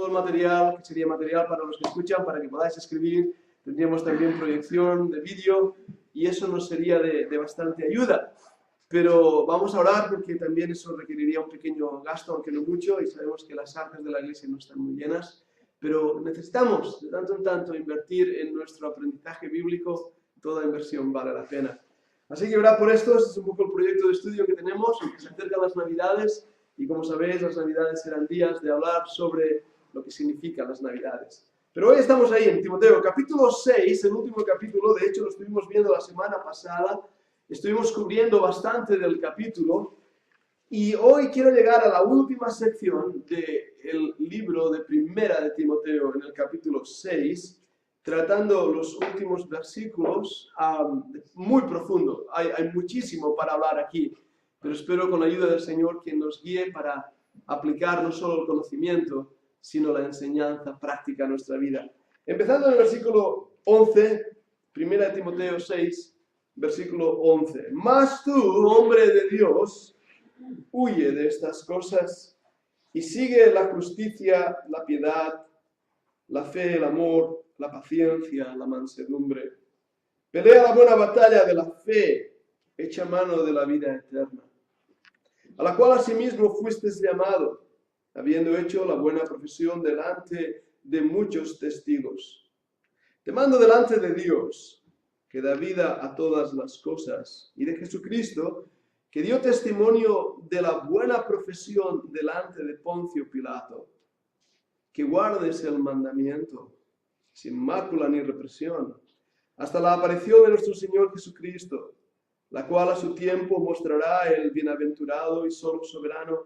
el material, que sería material para los que escuchan, para que podáis escribir. Tendríamos también proyección de vídeo y eso nos sería de bastante ayuda. Pero vamos a orar porque también eso requeriría un pequeño gasto, aunque no mucho, y sabemos que las arcas de la iglesia no están muy llenas. Pero necesitamos de tanto en tanto invertir en nuestro aprendizaje bíblico. Toda inversión vale la pena. Así que orad por esto. Este es un poco el proyecto de estudio que tenemos, que se acercan las Navidades. Y como sabéis, las Navidades serán días de hablar sobre lo que significan las Navidades. Pero hoy estamos ahí en Timoteo, capítulo 6, el último capítulo. De hecho, lo estuvimos viendo la semana pasada. Estuvimos cubriendo bastante del capítulo. Y hoy quiero llegar a la última sección del libro de Primera de Timoteo, en el capítulo 6, tratando los últimos versículos muy profundo. Hay muchísimo para hablar aquí, pero espero con la ayuda del Señor que nos guíe para aplicar no solo el conocimiento, sino la enseñanza práctica a nuestra vida. Empezando en el versículo 11, Primera de Timoteo 6, versículo 11. Mas tú, hombre de Dios, huye de estas cosas y sigue la justicia, la piedad, la fe, el amor, la paciencia, la mansedumbre. Pelea la buena batalla de la fe, echa mano de la vida eterna, a la cual asimismo fuisteis llamado, habiendo hecho la buena profesión delante de muchos testigos. Te mando delante de Dios, que da vida a todas las cosas, y de Jesucristo, que dio testimonio de la buena profesión delante de Poncio Pilato, que guardes el mandamiento, sin mácula ni represión, hasta la aparición de nuestro Señor Jesucristo, la cual a su tiempo mostrará el bienaventurado y solo soberano,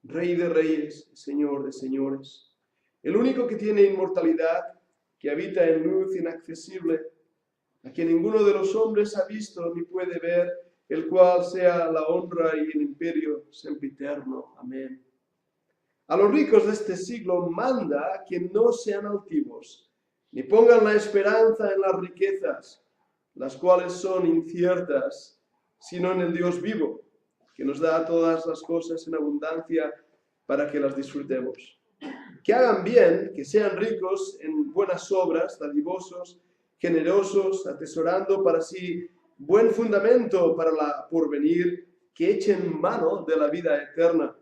Rey de reyes, Señor de señores, el único que tiene inmortalidad, que habita en luz inaccesible, a quien ninguno de los hombres ha visto ni puede ver, el cual sea la honra y el imperio sempiterno. Amén. A los ricos de este siglo manda que no sean altivos, ni pongan la esperanza en las riquezas, las cuales son inciertas, sino en el Dios vivo, que nos da todas las cosas en abundancia para que las disfrutemos. Que hagan bien, que sean ricos en buenas obras, dadivosos, generosos, atesorando para sí buen fundamento para la porvenir, que echen mano de la vida eterna.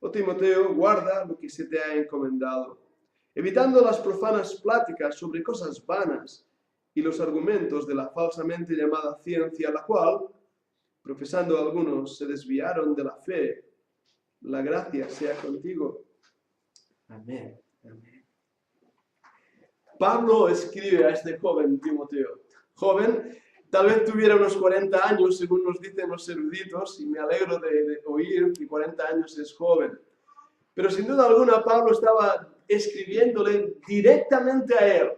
Oh Timoteo, guarda lo que se te ha encomendado, evitando las profanas pláticas sobre cosas vanas y los argumentos de la falsamente llamada ciencia, la cual, profesando algunos, se desviaron de la fe. La gracia sea contigo. Amén. Amén. Pablo escribe a este joven Timoteo. Joven, tal vez tuviera unos 40 años, según nos dicen los eruditos, y me alegro de oír que 40 años es joven. Pero sin duda alguna, Pablo estaba escribiéndole directamente a él.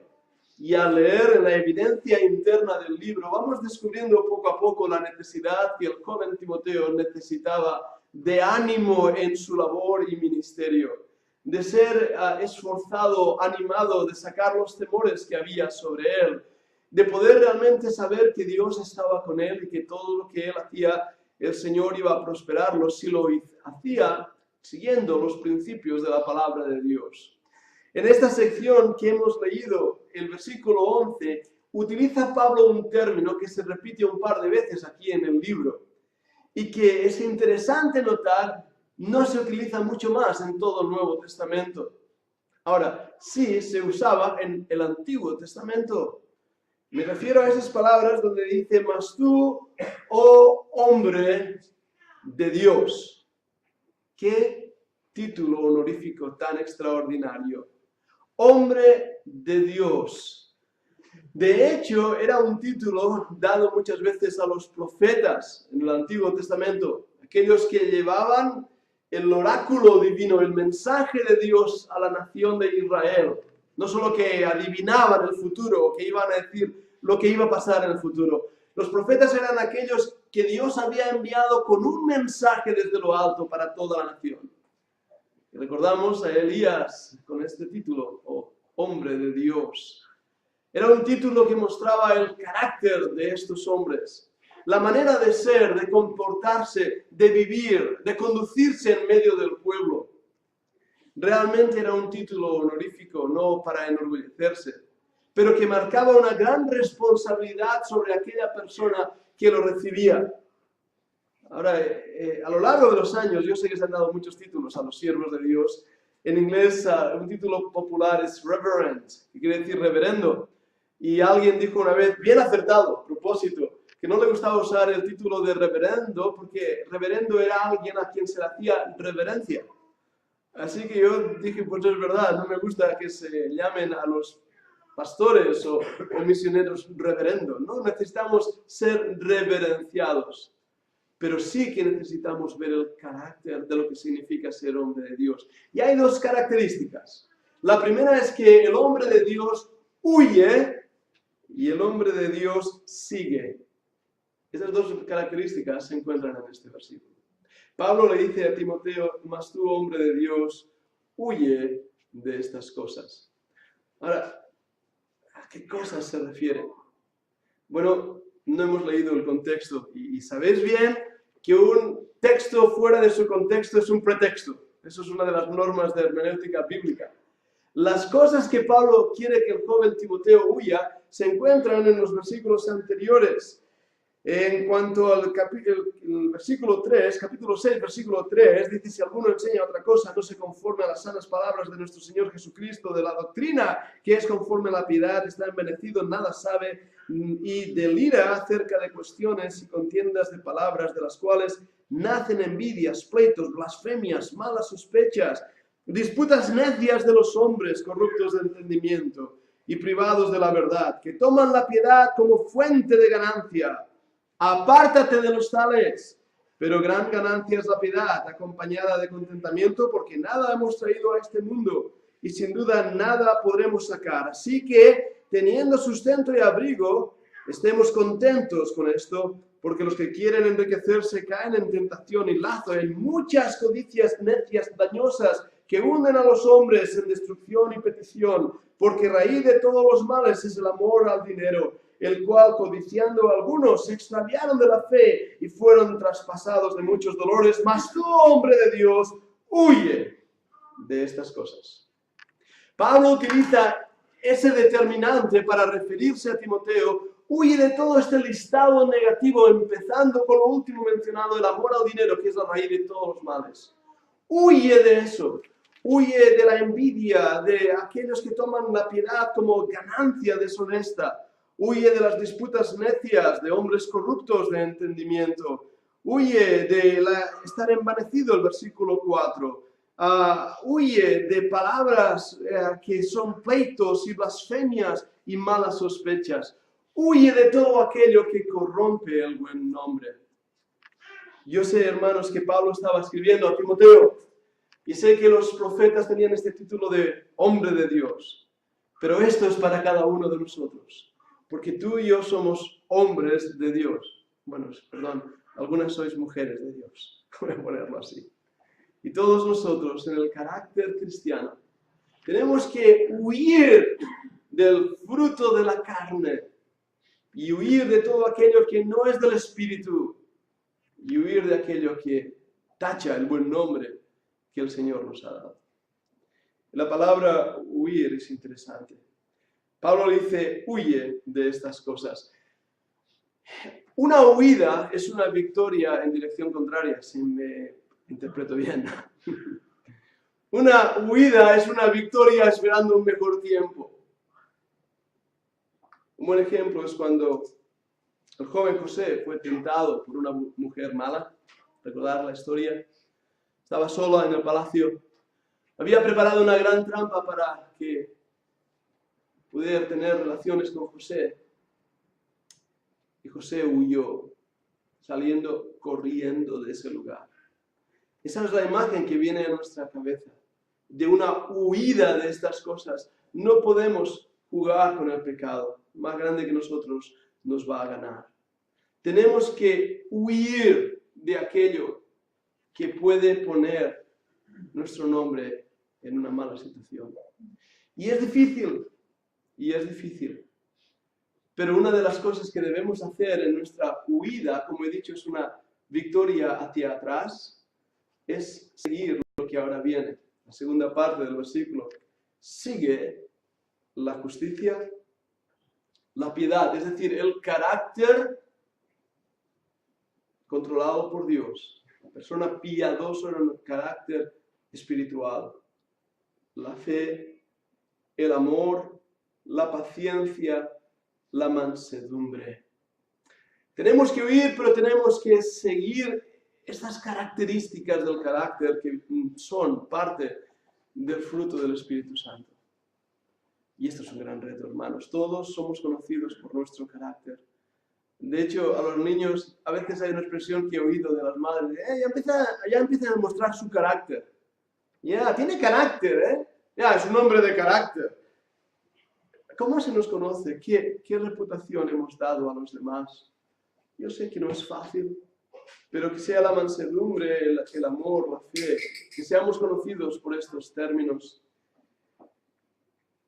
Y al leer en la evidencia interna del libro, vamos descubriendo poco a poco la necesidad que el joven Timoteo necesitaba de ánimo en su labor y ministerio, de ser esforzado, animado, de sacar los temores que había sobre él, de poder realmente saber que Dios estaba con él y que todo lo que él hacía, el Señor iba a prosperarlo si lo hacía siguiendo los principios de la palabra de Dios. En esta sección que hemos leído, el versículo 11, utiliza Pablo un término que se repite un par de veces aquí en el libro y que es interesante notar, no se utiliza mucho más en todo el Nuevo Testamento. Ahora, sí se usaba en el Antiguo Testamento. Me refiero a esas palabras donde dice, mas tú, oh hombre de Dios. ¿Qué título honorífico tan extraordinario? Hombre de Dios. De hecho, era un título dado muchas veces a los profetas en el Antiguo Testamento, aquellos que llevaban el oráculo divino, el mensaje de Dios a la nación de Israel. No solo que adivinaban el futuro, o que iban a decir lo que iba a pasar en el futuro. Los profetas eran aquellos que Dios había enviado con un mensaje desde lo alto para toda la nación. Y recordamos a Elías con este título, hombre de Dios. Era un título que mostraba el carácter de estos hombres, la manera de ser, de comportarse, de vivir, de conducirse en medio del pueblo. Realmente era un título honorífico, no para enorgullecerse, pero que marcaba una gran responsabilidad sobre aquella persona que lo recibía. Ahora, a lo largo de los años, yo sé que se han dado muchos títulos a los siervos de Dios. En inglés, un título popular es reverend, que quiere decir reverendo. Y alguien dijo una vez, bien acertado, a propósito, que no le gustaba usar el título de reverendo porque reverendo era alguien a quien se le hacía reverencia. Así que yo dije, pues es verdad, no me gusta que se llamen a los pastores o misioneros reverendo. No necesitamos ser reverenciados. Pero sí que necesitamos ver el carácter de lo que significa ser hombre de Dios. Y hay dos características. La primera es que el hombre de Dios huye y el hombre de Dios sigue. Esas dos características se encuentran en este versículo. Pablo le dice a Timoteo, mas tú, hombre de Dios, huye de estas cosas. Ahora, ¿a qué cosas se refiere? Bueno, no hemos leído el contexto y sabéis bien que un texto fuera de su contexto es un pretexto. Eso es una de las normas de hermenéutica bíblica. Las cosas que Pablo quiere que el joven Timoteo huya se encuentran en los versículos anteriores. En cuanto al versículo 3, capítulo 6, versículo 3, dice, si alguno enseña otra cosa, no se conforme a las sanas palabras de nuestro Señor Jesucristo, de la doctrina que es conforme a la piedad, está envanecido, nada sabe, y delira acerca de cuestiones y contiendas de palabras, de las cuales nacen envidias, pleitos, blasfemias, malas sospechas, disputas necias de los hombres, corruptos de entendimiento y privados de la verdad, que toman la piedad como fuente de ganancia. Apártate de los tales, pero gran ganancia es la piedad, acompañada de contentamiento, porque nada hemos traído a este mundo, y sin duda nada podremos sacar. Así que, teniendo sustento y abrigo, estemos contentos con esto, porque los que quieren enriquecerse caen en tentación y lazo, en muchas codicias necias dañosas, que hunden a los hombres en destrucción y petición, porque raíz de todos los males es el amor al dinero, el cual, codiciando algunos, se extraviaron de la fe y fueron traspasados de muchos dolores. Mas tú, hombre de Dios, huye de estas cosas. Pablo utiliza ese determinante para referirse a Timoteo. Huye de todo este listado negativo, empezando con lo último mencionado, el amor al dinero, que es la raíz de todos los males. Huye de eso. Huye de la envidia, de aquellos que toman la piedad como ganancia deshonesta. Huye de las disputas necias, de hombres corruptos de entendimiento. Huye de estar envanecido, el versículo 4. Huye de palabras que son pleitos y blasfemias y malas sospechas. Huye de todo aquello que corrompe el buen nombre. Yo sé, hermanos, que Pablo estaba escribiendo a Timoteo y sé que los profetas tenían este título de hombre de Dios. Pero esto es para cada uno de nosotros. Porque tú y yo somos hombres de Dios. Bueno, perdón, algunas sois mujeres de Dios. Voy a ponerlo así. Y todos nosotros, en el carácter cristiano, tenemos que huir del fruto de la carne y huir de todo aquello que no es del Espíritu y huir de aquello que tacha el buen nombre que el Señor nos ha dado. La palabra huir es interesante. Pablo dice, huye de estas cosas. Una huida es una victoria en dirección contraria, si me interpreto bien. Una huida es una victoria esperando un mejor tiempo. Un buen ejemplo es cuando el joven José fue tentado por una mujer mala. Recordar la historia. Estaba solo en el palacio. Había preparado una gran trampa para que pudiera tener relaciones con José. Y José huyó, saliendo corriendo de ese lugar. Esa es la imagen que viene a nuestra cabeza, de una huida de estas cosas. No podemos jugar con el pecado. Más grande que nosotros nos va a ganar. Tenemos que huir de aquello que puede poner nuestro nombre en una mala situación. Y es difícil. Pero una de las cosas que debemos hacer en nuestra huida, como he dicho, es una victoria hacia atrás, es seguir lo que ahora viene. la segunda parte del versículo, sigue la justicia, la piedad, es decir, el carácter controlado por Dios. La persona piadosa en el carácter espiritual. La fe, el amor, la paciencia, la mansedumbre. Tenemos que oír, pero tenemos que seguir estas características del carácter que son parte del fruto del Espíritu Santo. Y esto es un gran reto, hermanos. Todos somos conocidos por nuestro carácter. De hecho, a los niños a veces hay una expresión que he oído de las madres. Ya empiezan a mostrar su carácter. Ya, tiene carácter, ¿eh? Ya, es un hombre de carácter. ¿Cómo se nos conoce? ¿Qué reputación hemos dado a los demás? Yo sé que no es fácil, pero que sea la mansedumbre, el amor, la fe, que seamos conocidos por estos términos.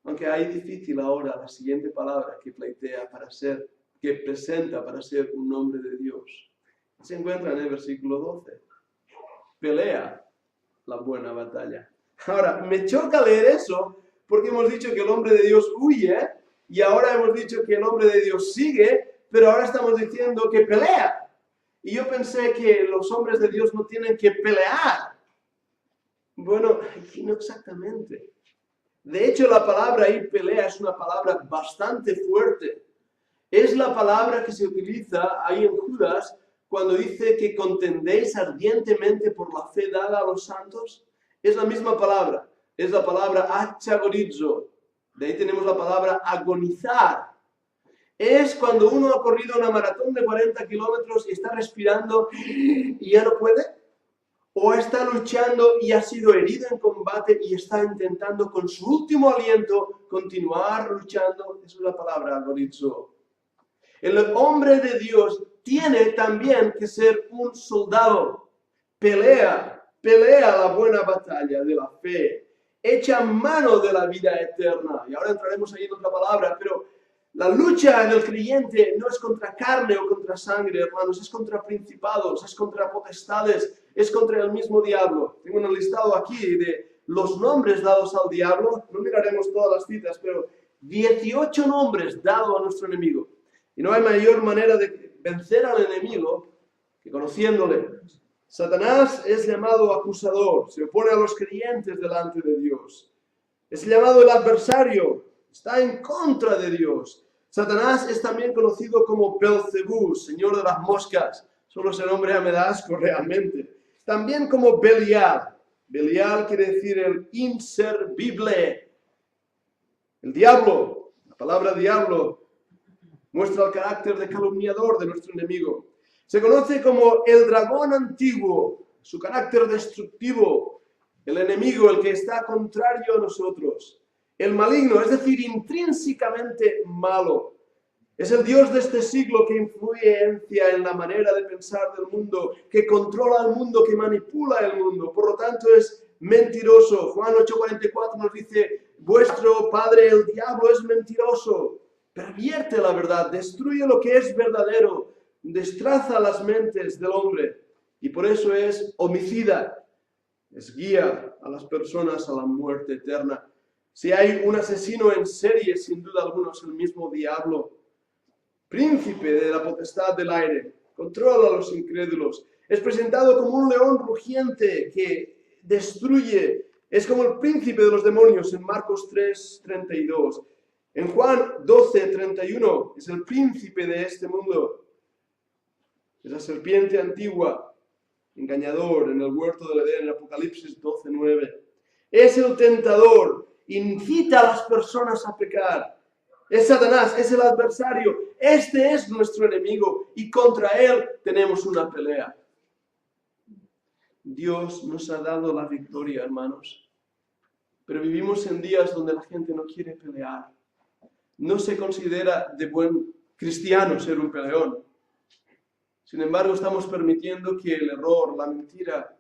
Aunque hay difícil ahora la siguiente palabra que presenta para ser un hombre de Dios. Se encuentra en el versículo 12. Pelea la buena batalla. Ahora, me choca leer eso porque hemos dicho que el hombre de Dios huye y ahora hemos dicho que el hombre de Dios sigue, pero ahora estamos diciendo que pelea. Y yo pensé que los hombres de Dios no tienen que pelear. Bueno, aquí no exactamente. De hecho, la palabra ahí pelea es una palabra bastante fuerte. Es la palabra que se utiliza ahí en Judas cuando dice que contendéis ardientemente por la fe dada a los santos. Es la misma palabra. Es la palabra achagorizo. De ahí tenemos la palabra agonizar. Es cuando uno ha corrido una maratón de 40 kilómetros y está respirando y ya no puede. O está luchando y ha sido herido en combate y está intentando con su último aliento continuar luchando. Esa es la palabra agonizo. El hombre de Dios tiene también que ser un soldado. Pelea la buena batalla de la fe. Echa mano de la vida eterna. Y ahora entraremos ahí en otra palabra, pero la lucha del creyente no es contra carne o contra sangre, hermanos, es contra principados, es contra potestades, es contra el mismo diablo. Tengo un listado aquí de los nombres dados al diablo, no miraremos todas las citas, pero 18 nombres dados a nuestro enemigo. Y no hay mayor manera de vencer al enemigo que conociéndole. Satanás es llamado acusador, se opone a los creyentes delante de Dios. Es llamado el adversario, está en contra de Dios. Satanás es también conocido como Belcebú, señor de las moscas. Solo ese nombre ya me da asco realmente. También como Belial. Belial quiere decir el inservible. El diablo, la palabra diablo, muestra el carácter de calumniador de nuestro enemigo. Se conoce como el dragón antiguo, su carácter destructivo. El enemigo, el que está contrario a nosotros. El maligno, es decir, intrínsecamente malo. Es el Dios de este siglo que influencia en la manera de pensar del mundo, que controla el mundo, que manipula el mundo. Por lo tanto, es mentiroso. Juan 8:44 nos dice, vuestro padre el diablo es mentiroso. Pervierte la verdad, destruye lo que es verdadero, destraza las mentes del hombre. Y por eso es homicida. Es guía a las personas a la muerte eterna. Si hay un asesino en serie, sin duda alguna es el mismo diablo. Príncipe de la potestad del aire, controla a los incrédulos. Es presentado como un león rugiente que destruye. Es como el príncipe de los demonios en Marcos 3:32. En Juan 12:31 es el príncipe de este mundo. Es la serpiente antigua, engañador en el huerto del Edén, en Apocalipsis 12:9. Es el tentador, incita a las personas a pecar. Es Satanás, es el adversario. Este es nuestro enemigo y contra él tenemos una pelea. Dios nos ha dado la victoria, hermanos. Pero vivimos en días donde la gente no quiere pelear. No se considera de buen cristiano ser un peleón. Sin embargo, estamos permitiendo que el error, la mentira,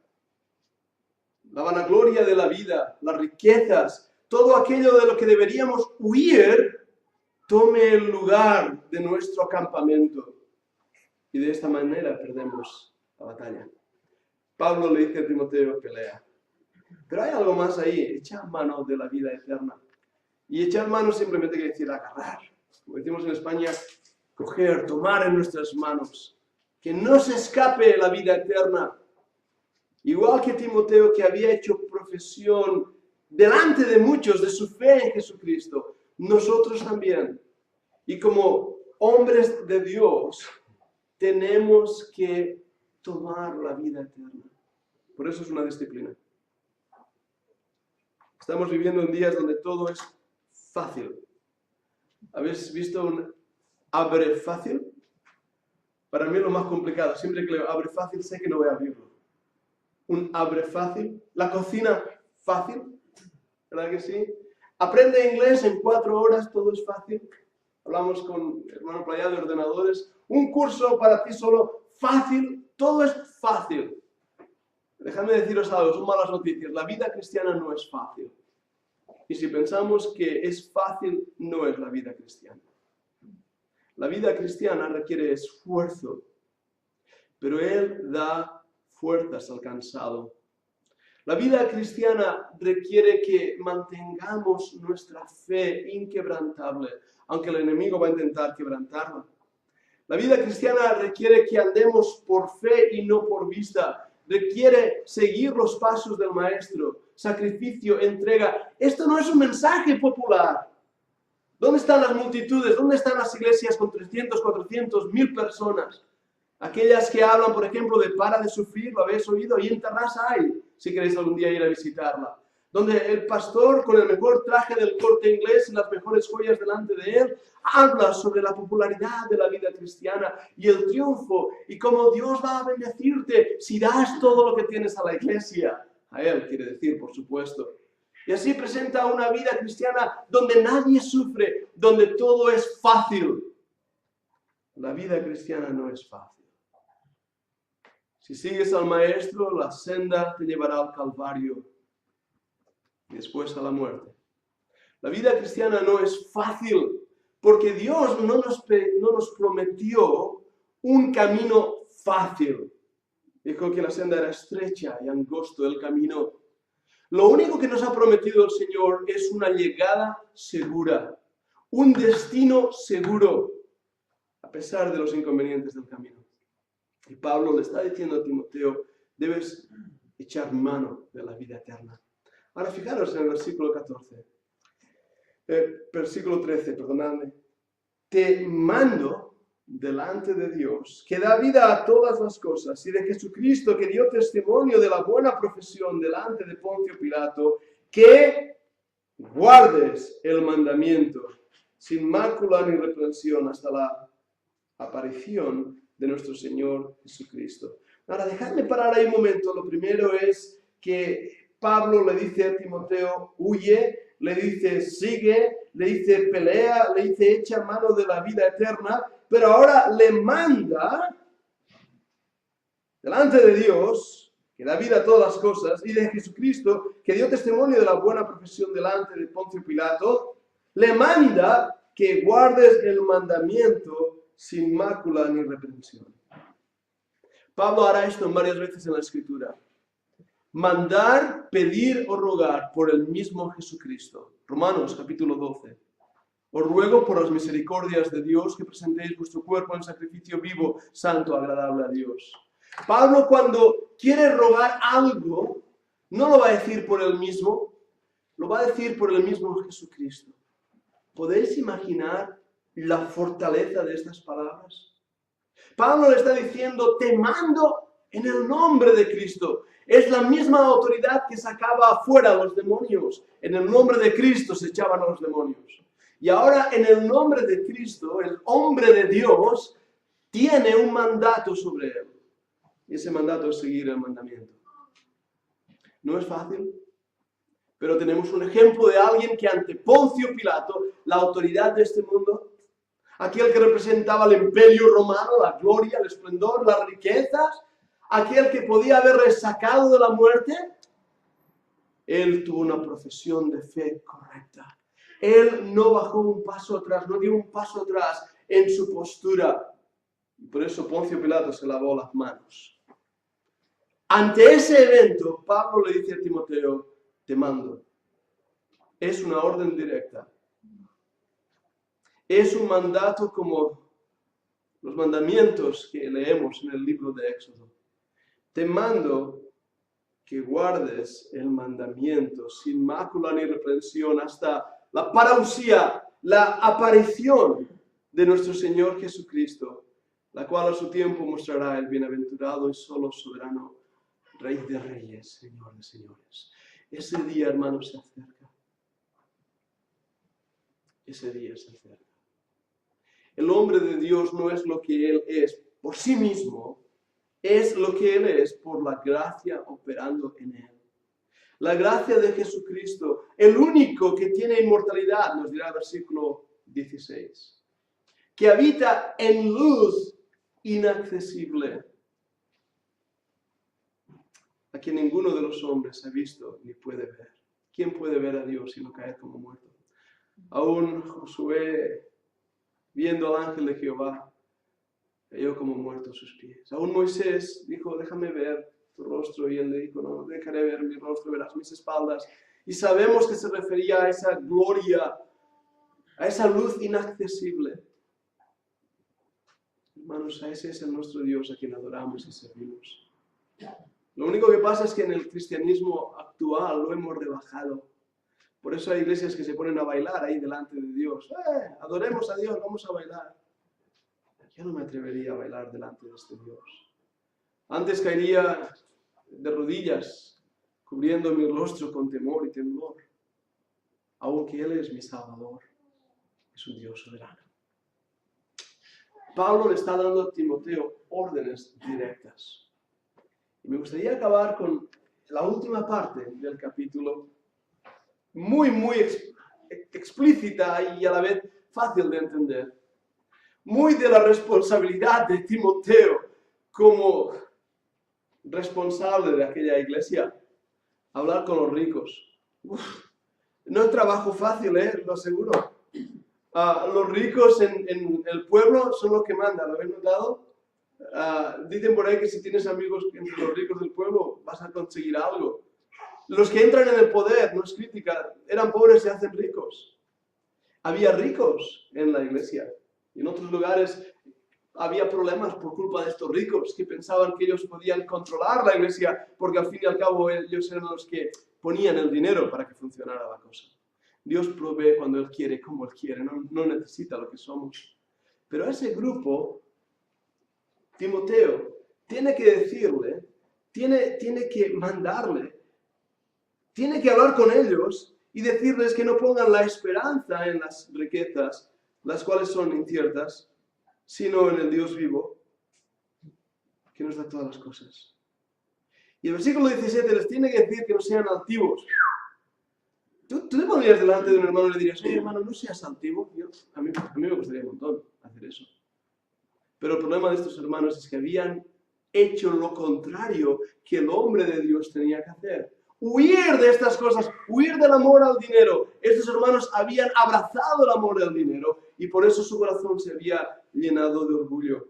la vanagloria de la vida, las riquezas, todo aquello de lo que deberíamos huir, tome el lugar de nuestro campamento. Y de esta manera perdemos la batalla. Pablo le dice a Timoteo, pelea. Pero hay algo más ahí, echar mano de la vida eterna. Y echar mano simplemente quiere decir agarrar. Como decimos en España, coger, tomar en nuestras manos. Que no se escape la vida eterna. Igual que Timoteo, que había hecho profesión delante de muchos de su fe en Jesucristo, nosotros también. Y como hombres de Dios, tenemos que tomar la vida eterna. Por eso es una disciplina. Estamos viviendo en días donde todo es fácil. ¿Habéis visto un abre fácil? Para mí es lo más complicado. Siempre que leo abre fácil, sé que no voy a abrirlo. Un abre fácil. La cocina fácil. ¿Verdad que sí? Aprende inglés en 4 horas, todo es fácil. Hablamos con el hermano Playa de ordenadores. Un curso para ti solo, fácil. Todo es fácil. Dejadme deciros algo, son malas noticias. La vida cristiana no es fácil. Y si pensamos que es fácil, no es la vida cristiana. La vida cristiana requiere esfuerzo, pero Él da fuerzas al cansado. La vida cristiana requiere que mantengamos nuestra fe inquebrantable, aunque el enemigo va a intentar quebrantarla. La vida cristiana requiere que andemos por fe y no por vista. Requiere seguir los pasos del Maestro, sacrificio, entrega. Esto no es un mensaje popular. ¿Dónde están las multitudes? ¿Dónde están las iglesias con 300, 400, 1000 personas? Aquellas que hablan, por ejemplo, de para de sufrir, ¿lo habéis oído? Ahí en Terrassa hay, si queréis algún día ir a visitarla. Donde el pastor, con el mejor traje del Corte Inglés y las mejores joyas delante de él, habla sobre la popularidad de la vida cristiana y el triunfo y cómo Dios va a bendecirte si das todo lo que tienes a la iglesia. A él, quiere decir, por supuesto. Y así presenta una vida cristiana donde nadie sufre, donde todo es fácil. La vida cristiana no es fácil. Si sigues al Maestro, la senda te llevará al Calvario y después a la muerte. La vida cristiana no es fácil, porque Dios no nos prometió un camino fácil. Dijo que la senda era estrecha y angosto el camino. Lo único que nos ha prometido el Señor es una llegada segura, un destino seguro, a pesar de los inconvenientes del camino. Y Pablo le está diciendo a Timoteo, debes echar mano de la vida eterna. Ahora fijaros en el versículo 13, perdonadme. Te mando delante de Dios, que da vida a todas las cosas, y de Jesucristo, que dio testimonio de la buena profesión delante de Poncio Pilato, que guardes el mandamiento sin mácula ni reprensión hasta la aparición de nuestro Señor Jesucristo. Ahora, dejadme parar ahí un momento. Lo primero es que Pablo le dice a Timoteo, huye, le dice, sigue, le dice, pelea, le dice, echa mano de la vida eterna, pero ahora le manda delante de Dios, que da vida a todas las cosas, y de Jesucristo, que dio testimonio de la buena profesión delante de Poncio Pilato, le manda que guardes el mandamiento sin mácula ni reprensión. Pablo hará esto en varias veces en la Escritura. Mandar, pedir o rogar por el mismo Jesucristo. Romanos capítulo 12. Os ruego por las misericordias de Dios que presentéis vuestro cuerpo en sacrificio vivo, santo, agradable a Dios. Pablo, cuando quiere rogar algo, no lo va a decir por él mismo, lo va a decir por el mismo Jesucristo. ¿Podéis imaginar la fortaleza de estas palabras? Pablo le está diciendo, te mando en el nombre de Cristo. Es la misma autoridad que sacaba afuera a los demonios. En el nombre de Cristo se echaban a los demonios. Y ahora en el nombre de Cristo, el hombre de Dios tiene un mandato sobre él. Y ese mandato es seguir el mandamiento. No es fácil, pero tenemos un ejemplo de alguien que ante Poncio Pilato, la autoridad de este mundo, aquel que representaba el imperio romano, la gloria, el esplendor, las riquezas, aquel que podía haberle sacado de la muerte, él tuvo una profesión de fe correcta. Él no bajó un paso atrás, no dio un paso atrás en su postura. Y por eso Poncio Pilato se lavó las manos. Ante ese evento, Pablo le dice a Timoteo, te mando. Es una orden directa. Es un mandato como los mandamientos que leemos en el libro de Éxodo. Te mando que guardes el mandamiento sin mácula ni reprensión hasta la parusía, la aparición de nuestro Señor Jesucristo, la cual a su tiempo mostrará el bienaventurado y solo soberano Rey de Reyes, Señor de Señores. Ese día, hermanos, se acerca. Ese día se acerca. El hombre de Dios no es lo que Él es por sí mismo, es lo que Él es por la gracia operando en Él. La gracia de Jesucristo, el único que tiene inmortalidad, nos dirá el versículo 16, que habita en luz inaccesible, a quien ninguno de los hombres ha visto ni puede ver. ¿Quién puede ver a Dios sino caer como muerto? Aún Josué, viendo al ángel de Jehová, cayó como muerto a sus pies. Aún Moisés dijo, déjame ver tu rostro, y él le dijo, no, dejaré ver mi rostro, verás mis espaldas. Y sabemos que se refería a esa gloria, a esa luz inaccesible. Hermanos, a ese es el nuestro Dios a quien adoramos y servimos. Lo único que pasa es que en el cristianismo actual lo hemos rebajado. Por eso hay iglesias que se ponen a bailar ahí delante de Dios. Adoremos a Dios, vamos a bailar. Yo no me atrevería a bailar delante de este Dios. Antes caería de rodillas, cubriendo mi rostro con temor y temblor. Aunque Él es mi Salvador, es un Dios soberano. Pablo le está dando a Timoteo órdenes directas. Y me gustaría acabar con la última parte del capítulo, muy explícita y a la vez fácil de entender. Muy de la responsabilidad de Timoteo como responsable de aquella iglesia. Hablar con los ricos. No es trabajo fácil, lo aseguro. Los ricos en el pueblo son los que mandan, ¿lo habéis notado? Dicen por ahí que si tienes amigos entre los ricos del pueblo vas a conseguir algo. Los que entran en el poder, no es crítica, eran pobres y se hacen ricos. Había ricos en la iglesia. Y en otros lugares había problemas por culpa de estos ricos que pensaban que ellos podían controlar la iglesia porque al fin y al cabo ellos eran los que ponían el dinero para que funcionara la cosa. Dios provee cuando Él quiere, como Él quiere, no necesita lo que somos. Pero a ese grupo, Timoteo tiene que decirle, tiene que mandarle, tiene que hablar con ellos y decirles que no pongan la esperanza en las riquezas, las cuales son inciertas, sino en el Dios vivo, que nos da todas las cosas. Y el versículo 17 les tiene que decir que no sean altivos. Tú te pondrías delante de un hermano y le dirías, oye hermano, no seas altivo. A mí me gustaría un montón hacer eso. Pero el problema de estos hermanos es que habían hecho lo contrario que el hombre de Dios tenía que hacer. Huir de estas cosas, huir del amor al dinero. Estos hermanos habían abrazado el amor al dinero y por eso su corazón se había llenado de orgullo.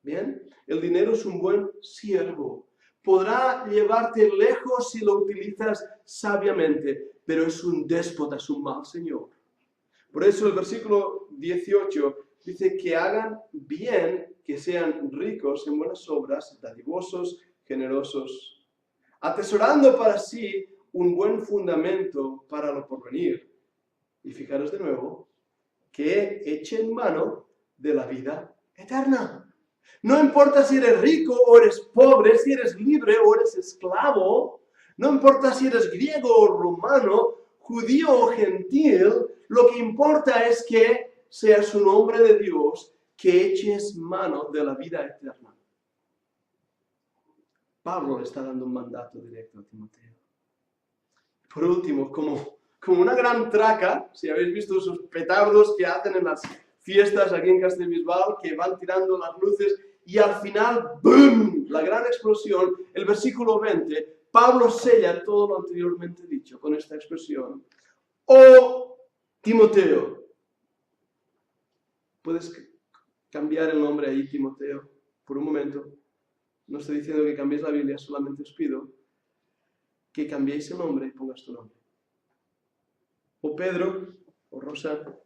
¿Bien? El dinero es un buen siervo. Podrá llevarte lejos si lo utilizas sabiamente, pero es un déspota, es un mal señor. Por eso el versículo 18 dice que hagan bien, que sean ricos en buenas obras, dadivosos, generosos, atesorando para sí un buen fundamento para lo porvenir. Y fijaros de nuevo, que echen mano de la vida eterna. No importa si eres rico o eres pobre, si eres libre o eres esclavo, no importa si eres griego o romano, judío o gentil, lo que importa es que seas un hombre de Dios, que eches mano de la vida eterna. Pablo le está dando un mandato directo a Timoteo. Por último, como una gran traca, si habéis visto esos petardos que hacen en las fiestas aquí en Castelbisbal, que van tirando las luces y al final, ¡boom!, la gran explosión, el versículo 20, Pablo sella todo lo anteriormente dicho con esta expresión. Oh, Timoteo. ¿Puedes cambiar el nombre ahí, Timoteo, por un momento? No estoy diciendo que cambiéis la Biblia, solamente os pido que cambiéis el nombre y pongas tu nombre. O Pedro, o Rosa,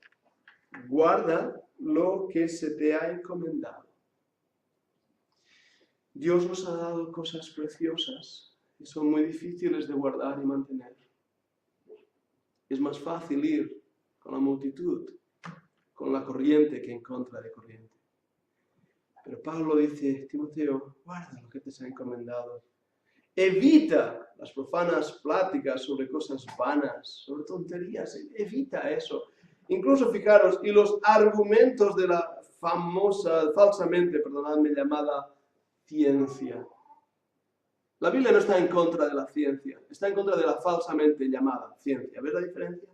guarda lo que se te ha encomendado. Dios nos ha dado cosas preciosas y son muy difíciles de guardar y mantener. Es más fácil ir con la multitud, con la corriente, que en contra de corriente. Pero Pablo dice, Timoteo, guarda lo que te ha encomendado. Evita las profanas pláticas sobre cosas vanas, sobre tonterías. Evita eso. Incluso, fijaros, y los argumentos de la falsamente llamada ciencia. La Biblia no está en contra de la ciencia, está en contra de la falsamente llamada ciencia. ¿Ves la diferencia?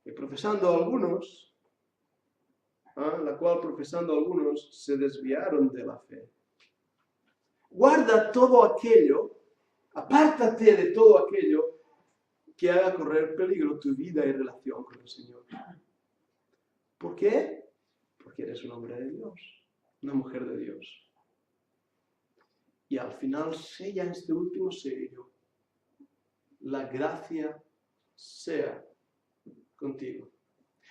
Y profesando algunos, se desviaron de la fe. Guarda todo aquello, apártate de todo aquello que haga correr peligro tu vida y relación con el Señor. ¿Por qué? Porque eres un hombre de Dios, una mujer de Dios. Y al final sella este último sello. La gracia sea contigo.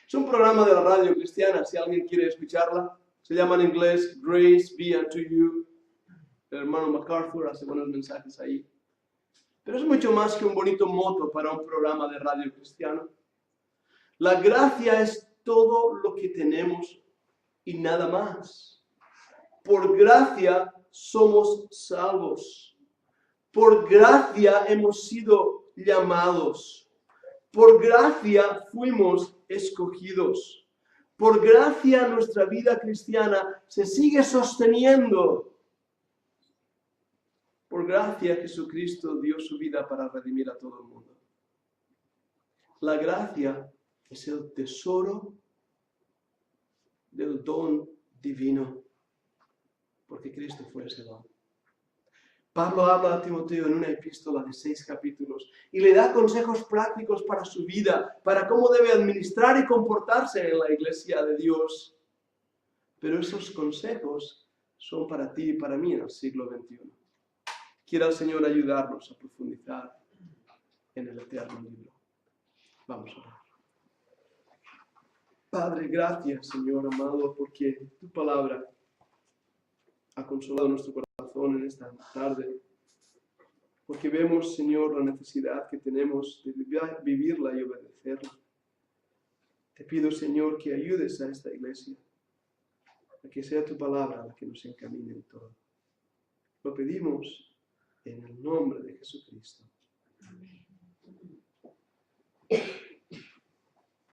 Es un programa de la radio cristiana, si alguien quiere escucharla. Se llama en inglés Grace Be Unto You. El hermano MacArthur hace buenos mensajes ahí. Pero es mucho más que un bonito moto para un programa de radio cristiano. La gracia es todo lo que tenemos y nada más. Por gracia somos salvos. Por gracia hemos sido llamados. Por gracia fuimos escogidos. Por gracia nuestra vida cristiana se sigue sosteniendo. Por gracia Jesucristo dio su vida para redimir a todo el mundo. La gracia es el tesoro del don divino, porque Cristo fue ese don. Pablo habla a Timoteo en una epístola de 6 capítulos y le da consejos prácticos para su vida, para cómo debe administrar y comportarse en la iglesia de Dios. Pero esos consejos son para ti y para mí en el siglo XXI. Quiera el Señor ayudarnos a profundizar en el eterno libro. Vamos a orar. Padre, gracias, Señor amado, porque tu palabra ha consolado nuestro corazón en esta tarde. Porque vemos, Señor, la necesidad que tenemos de vivirla y obedecerla. Te pido, Señor, que ayudes a esta iglesia, a que sea tu palabra la que nos encamine en todo. Lo pedimos en el nombre de Jesucristo. Amén.